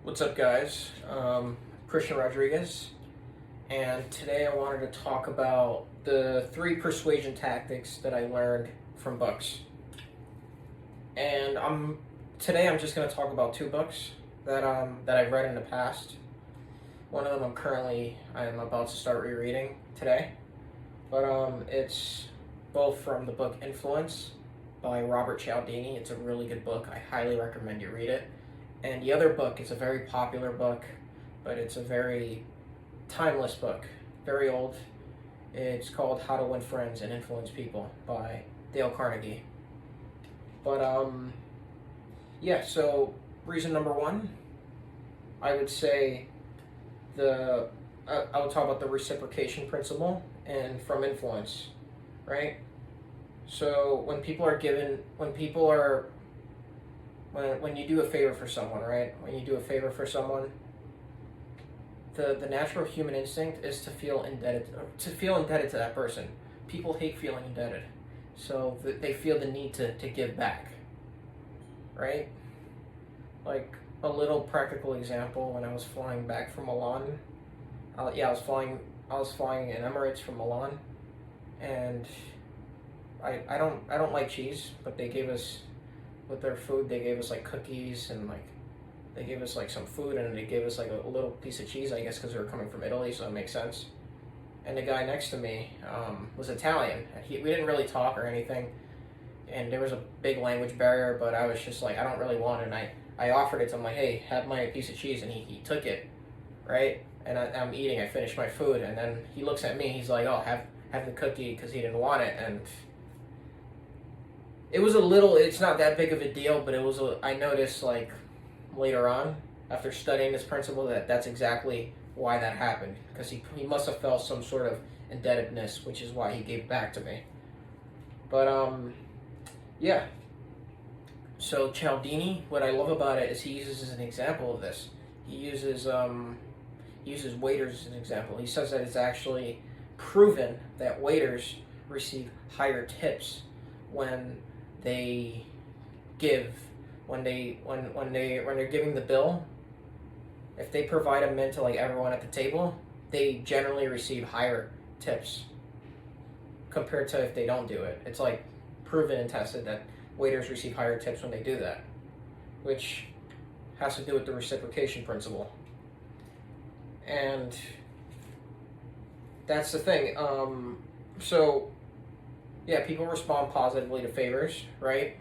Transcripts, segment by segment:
What's up, guys? Christian Rodriguez, and today I wanted to talk about the 3 persuasion tactics that I learned from books. And today I'm just going to talk about 2 books that I've read in the past. One of them I'm about to start rereading today, but it's both from the book Influence by Robert Cialdini. It's a really good book. I highly recommend you read it. And the other book is a very popular book, but it's a very timeless book, very old. It's called How to Win Friends and Influence People by Dale Carnegie. But so reason number 1, I would say I would talk about the reciprocation principle and from influence, right? So when you do a favor for someone, right? When you do a favor for someone, the natural human instinct is to feel indebted to that person. People hate feeling indebted, so they feel the need to give back, right? Like a little practical example: when I was flying back from Milan, I was flying in Emirates from Milan, and I don't like cheese, but they gave us. With their food, they gave us like cookies and they gave us like some food, and they gave us like a little piece of cheese, I guess, because they were coming from Italy, so it makes sense. And the guy next to me was Italian. We didn't really talk or anything, and there was a big language barrier, but I was just like, I don't really want it, and I offered it to him, like, hey, have my piece of cheese, and he took it, right? And I'm eating, I finished my food, and then he looks at me, he's like, oh, have the cookie, because he didn't want it, and it's not that big of a deal, but I noticed like later on, after studying this principle, that's exactly why that happened, because he must have felt some sort of indebtedness, which is why he gave back to me. But so Cialdini, what I love about it is he uses as an example of this. He uses waiters as an example. He says that it's actually proven that waiters receive higher tips when they're giving the bill. If they provide a mint to like everyone at the table, they generally receive higher tips compared to if they don't do it. It's like proven and tested that waiters receive higher tips when they do that, which has to do with the reciprocation principle. And that's the thing. People respond positively to favors, right?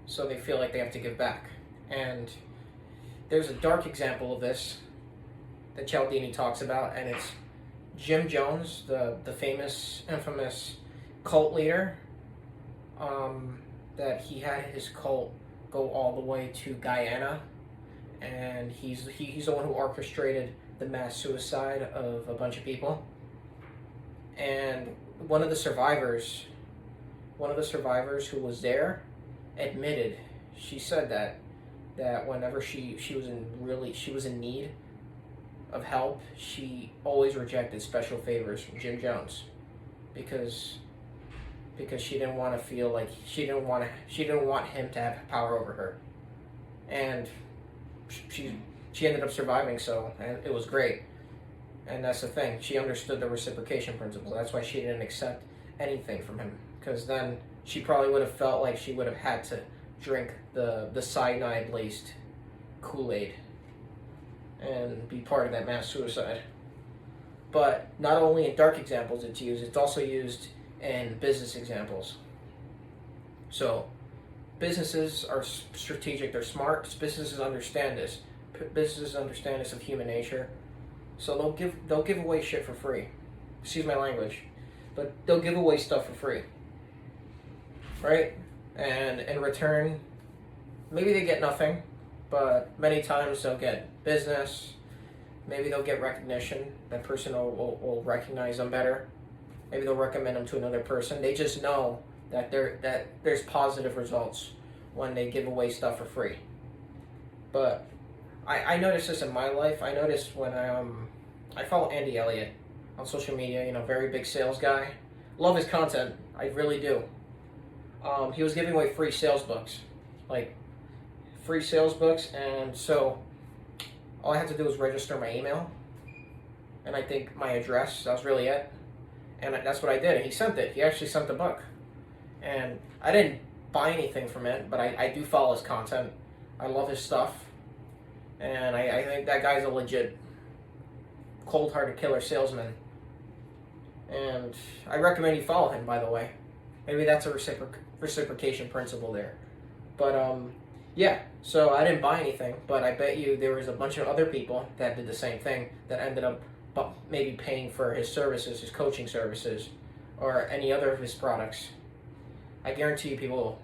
So they feel like they have to give back. And there's a dark example of this that Cialdini talks about, and it's Jim Jones, the infamous cult leader, that he had his cult go all the way to Guyana, and he's the one who orchestrated the mass suicide of a bunch of people. And one of the survivors who was there admitted, she said that whenever she was in need of help, she always rejected special favors from Jim Jones because she didn't want to feel like she didn't want him to have power over her. And she ended up surviving, so and it was great. And that's the thing. She understood the reciprocation principle. That's why she didn't accept anything from him. Because then she probably would have felt like she would have had to drink the cyanide-laced Kool-Aid and be part of that mass suicide. But not only in dark examples it's used, it's also used in business examples. So businesses are strategic, they're smart. Businesses understand this. Businesses understand this of human nature. So they'll give away shit for free. Excuse my language, but they'll give away stuff for free, right? And in return, maybe they get nothing, but many times they'll get business. Maybe they'll get recognition. That person will recognize them better. Maybe they'll recommend them to another person. They just know that there's positive results when they give away stuff for free. But I noticed this in my life. I noticed when I follow Andy Elliott on social media, very big sales guy. Love his content. I really do. He was giving away free sales books. And so All I had to do was register my email, and I think my address. That was really it. And that's what I did. And he sent it. He actually sent the book. And I didn't buy anything from it, but I do follow his content. I love his stuff. And I think that guy's a legit cold-hearted killer salesman. And I recommend you follow him, by the way. Maybe that's a reciprocation principle there. But, yeah. So I didn't buy anything, but I bet you there was a bunch of other people that did the same thing that ended up maybe paying for his services, his coaching services, or any other of his products. I guarantee you people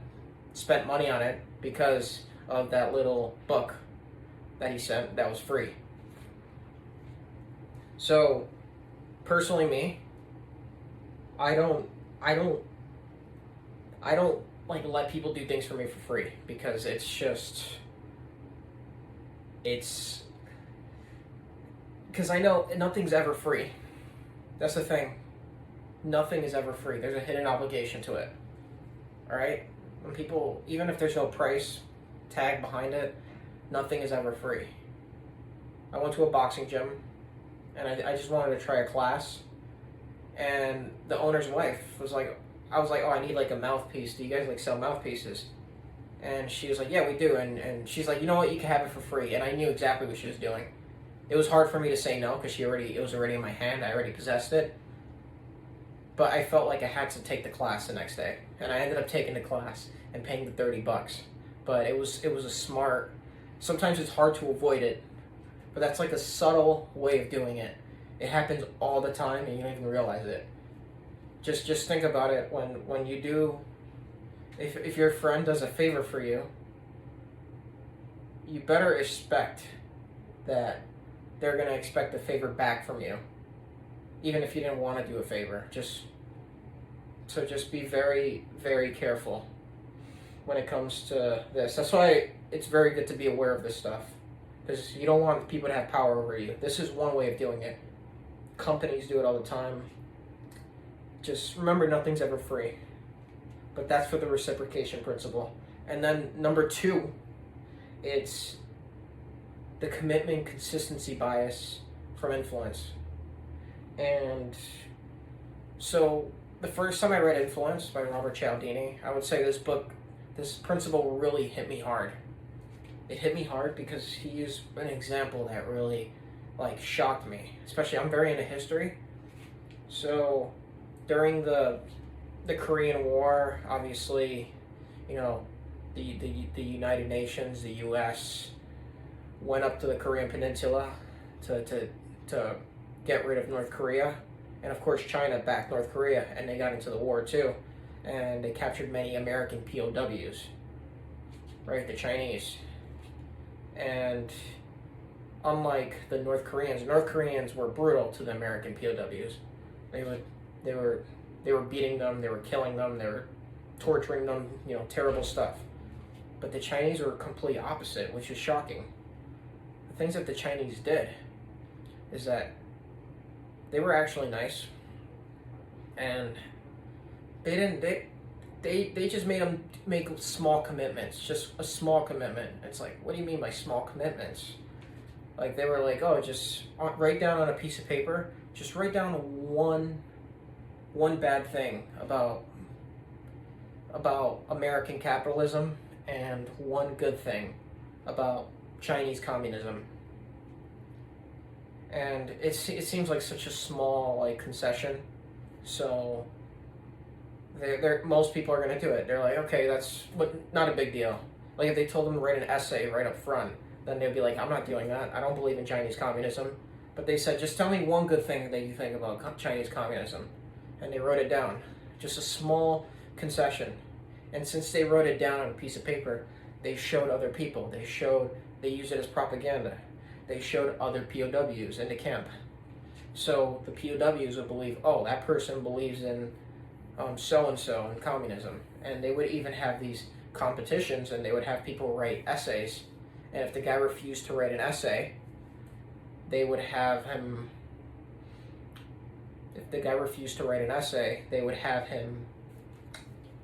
spent money on it because of that little book that he sent that was free. So, personally me, I don't like let people do things for me for free because because I know nothing's ever free. That's the thing. Nothing is ever free. There's a hidden obligation to it. Alright? When people, even if there's no price tag behind it, nothing is ever free. I went to a boxing gym and I just wanted to try a class. And the owner's wife was like, I was like, oh, I need like a mouthpiece. Do you guys like sell mouthpieces? And she was like, yeah, we do. And she's like, you know what? You can have it for free. And I knew exactly what she was doing. It was hard for me to say no because it was already in my hand. I already possessed it. But I felt like I had to take the class the next day. And I ended up taking the class and paying the $30. But it was a smart, sometimes it's hard to avoid it. But that's like a subtle way of doing it. It happens all the time and you don't even realize it. Just think about it when you do, if your friend does a favor for you, you better expect that they're going to expect a favor back from you, even if you didn't want to do a favor. Just be very, very careful when it comes to this. That's why it's very good to be aware of this stuff, because you don't want people to have power over you. This is one way of doing it. Companies do it all the time. Just remember, nothing's ever free. But that's for the reciprocation principle. And then number 2, it's the commitment consistency bias from influence. And so the first time I read Influence by Robert Cialdini, I would say this principle really hit me hard. It hit me hard because he used an example that really like shocked me. Especially, I'm very into history. So during the Korean War, obviously, you know, the United Nations, the U.S. went up to the Korean Peninsula to get rid of North Korea, and of course China backed North Korea, and they got into the war too, and they captured many American POWs, right? The Chinese, and unlike the North Koreans were brutal to the American POWs. They were beating them, they were killing them, they were torturing them, you know, terrible stuff. But the Chinese were complete opposite, which is shocking. The things that the Chinese did is that they were actually nice, and they just made them make small commitments, just a small commitment. It's like, what do you mean by small commitments? Like, they were like, oh, just write down on a piece of paper, just write down one bad thing about American capitalism and one good thing about Chinese communism. And it seems like such a small like concession. So most people are going to do it. They're like, okay, that's not a big deal. Like if they told them to write an essay right up front, then they'd be like, I'm not doing that. I don't believe in Chinese communism. But they said, just tell me one good thing that you think about Chinese communism. And they wrote it down. Just a small concession. And since they wrote it down on a piece of paper, they showed other people. They used it as propaganda. They showed other POWs in the camp. So the POWs would believe, oh, that person believes in so-and-so in communism. And they would even have these competitions, and they would have people write essays. And if the guy refused to write an essay, they would have him... If the guy refused to write an essay, they would have him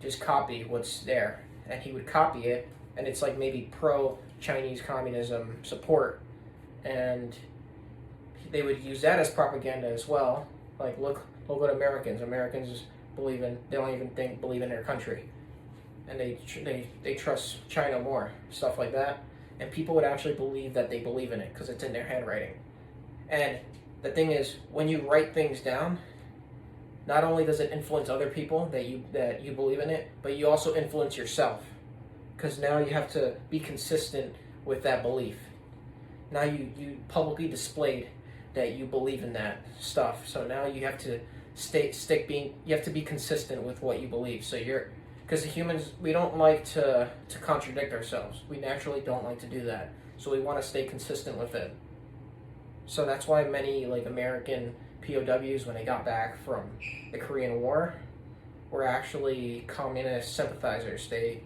just copy what's there. And he would copy it, and it's like maybe pro-Chinese communism support. and they would use that as propaganda as well. Like, look what Americans they don't even believe in their country, and they trust China more, stuff like that. And people would actually believe that they believe in it because it's in their handwriting. And the thing is, when you write things down, not only does it influence other people that you believe in it, but you also influence yourself, because now you have to be consistent with that belief. Now you publicly displayed that you believe in that stuff. So now you have to you have to be consistent with what you believe. So because humans, we don't like to contradict ourselves. We naturally don't like to do that. So we want to stay consistent with it. So that's why many like American POWs, when they got back from the Korean War, were actually communist sympathizers. They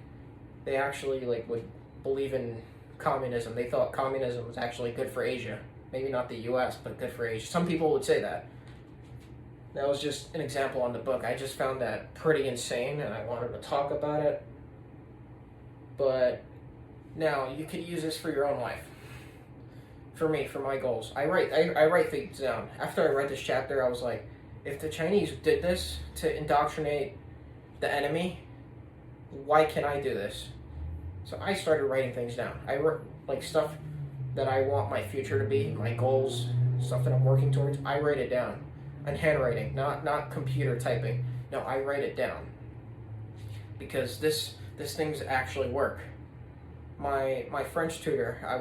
actually like would believe in communism. They thought communism was actually good for Asia. Maybe not the US, but good for Asia. Some people would say that. That was just an example on the book. I just found that pretty insane, and I wanted to talk about it. But now you could use this for your own life. For me, for my goals, I write things down. After I read this chapter, I was like, if the Chinese did this to indoctrinate the enemy, why can't I do this? So I started writing things down. I wrote like stuff that I want my future to be, my goals, stuff that I'm working towards. I write it down, in handwriting, not computer typing. No, I write it down, because this things actually work. My French tutor, I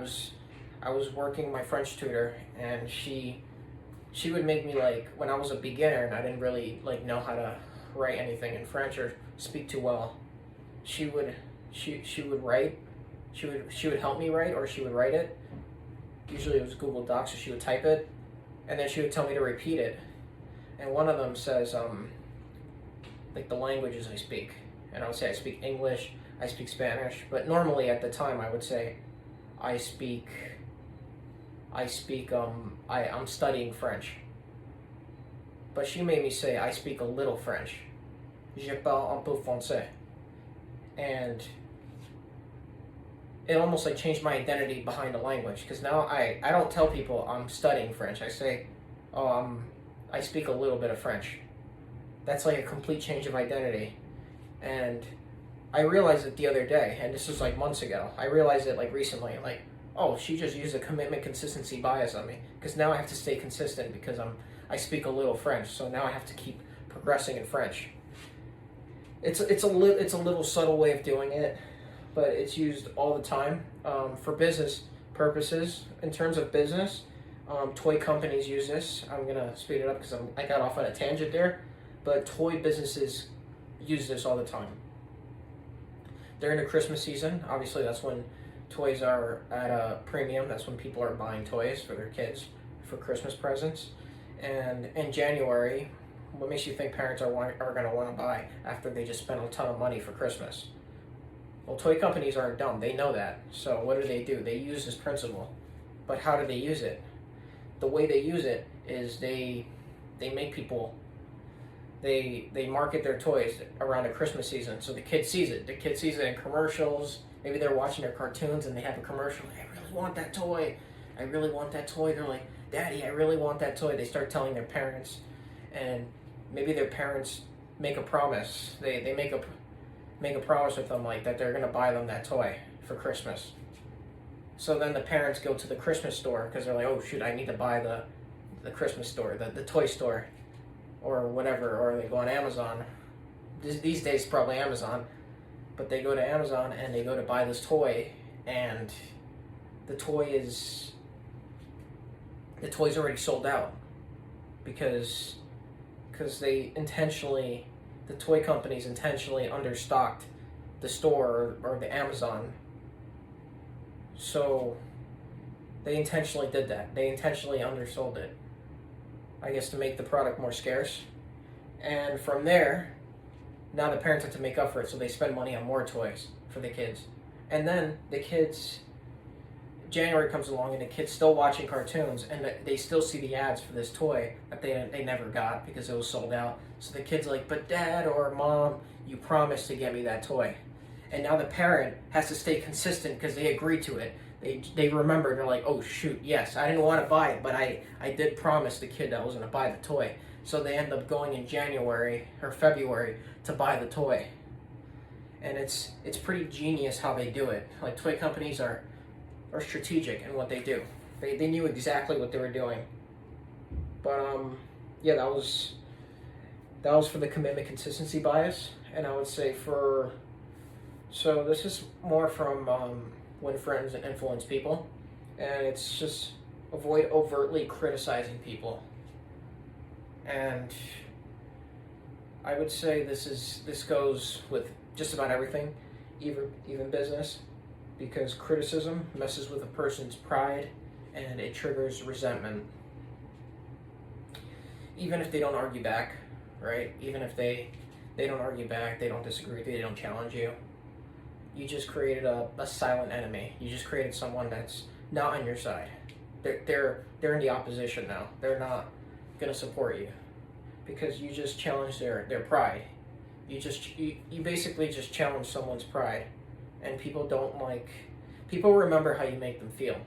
was working my French tutor, and she would make me, like, when I was a beginner and I didn't really like know how to write anything in French or speak too well, she would write. She would help me write, or she would write it. Usually it was Google Docs, so she would type it, and then she would tell me to repeat it. And one of them says, like the languages I speak, and I would say I speak English, I speak Spanish, but normally at the time I would say I'm studying French. But she made me say I speak a little French. Je parle un peu français. And it almost like changed my identity behind the language, because now I don't tell people I'm studying French. I say, I speak a little bit of French. That's like a complete change of identity. And I realized it the other day, and this was like months ago. I realized it like recently, like, oh, she just used a commitment consistency bias on me, because now I have to stay consistent because I speak a little French, so now I have to keep progressing in French. It's a little subtle way of doing it, but it's used all the time for business purposes. In terms of business, toy companies use this. I'm gonna speed it up because I got off on a tangent there, but toy businesses use this all the time. During the Christmas season, obviously that's when toys are at a premium. That's when people are buying toys for their kids for Christmas presents. And in January, what makes you think parents are going to want to buy after they just spent a ton of money for Christmas? Well, toy companies aren't dumb. They know that. So what do? They use this principle. But how do they use it? The way they use it is they make people, they market their toys around the Christmas season, so the kid sees it. The kid sees it in commercials. Maybe they're watching their cartoons and they have a commercial. I really want that toy. I really want that toy. They're like, Daddy, I really want that toy. They start telling their parents, and maybe their parents make a promise. They make a promise with them, like that they're gonna buy them that toy for Christmas. So then the parents go to the Christmas store because they're like, oh shoot, I need to buy the Christmas store, the toy store, or whatever, or they go on Amazon. These days probably Amazon, but they go to Amazon and they go to buy this toy, and the toy's already sold out because the toy companies intentionally understocked the store or the Amazon. So they intentionally did that. They intentionally undersold it, I guess, to make the product more scarce. And from there, now the parents have to make up for it, so they spend money on more toys for the kids. And then the kids, January comes along and the kid's still watching cartoons, and they still see the ads for this toy that they never got because it was sold out. So the kid's like, but Dad or Mom, you promised to get me that toy. And now the parent has to stay consistent because they agreed to it. they remember. They're like, oh shoot, yes, I didn't want to buy it, but I did promise the kid that I was gonna buy the toy. So they end up going in January or February to buy the toy, and it's pretty genius how they do it. Like toy companies are strategic in what they do. They knew exactly what they were doing. But yeah, that was for the commitment consistency bias, and I would say so this is more from Win Friends and Influence People, and it's just avoid overtly criticizing people. And I would say this goes with just about everything, even business, because criticism messes with a person's pride and it triggers resentment. Even if they don't argue back, right? Even if they don't argue back, they don't disagree with you, they don't challenge you. You just created a silent enemy. You just created someone that's not on your side. They're in the opposition now. They're not gonna support you because you just challenged their pride. You basically just challenge someone's pride, and people remember how you make them feel.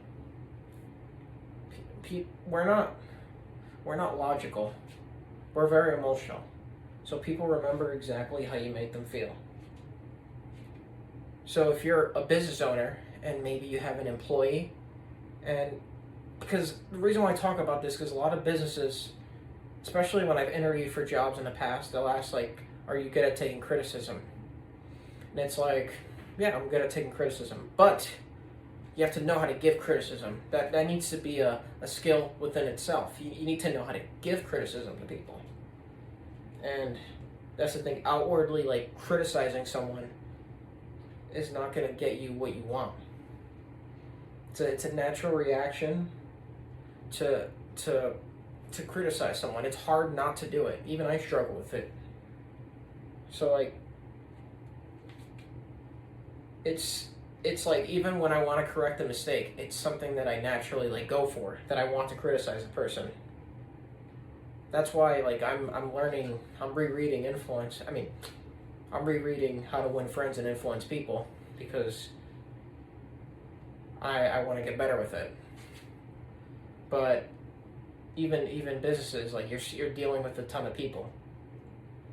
We're not logical. We're very emotional. So people remember exactly how you make them feel. So if you're a business owner and maybe you have an employee, and because the reason why I talk about this, because a lot of businesses, especially when I've interviewed for jobs in the past, they'll ask like, are you good at taking criticism? And it's like, yeah, I'm good at taking criticism, but you have to know how to give criticism. That needs to be a skill within itself. You need to know how to give criticism to people. And that's the thing, outwardly like criticizing someone is not going to get you what you want. It's a natural reaction to criticize someone. It's hard not to do it. Even I struggle with it. So like it's like even when I want to correct a mistake, it's something that I naturally like go for, that I want to criticize a person. That's why like I'm rereading Influence. I'm rereading How to Win Friends and Influence People because I want to get better with it. But even businesses, like you're dealing with a ton of people.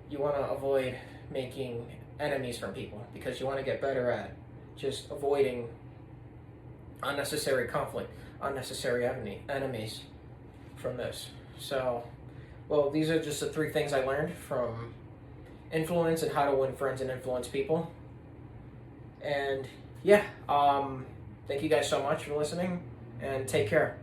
You want to avoid making enemies from people because you want to get better at just avoiding unnecessary conflict, unnecessary enemies from this. So, well, these are just the 3 things I learned from Influence and How to Win Friends and Influence People. And yeah, thank you guys so much for listening, and take care.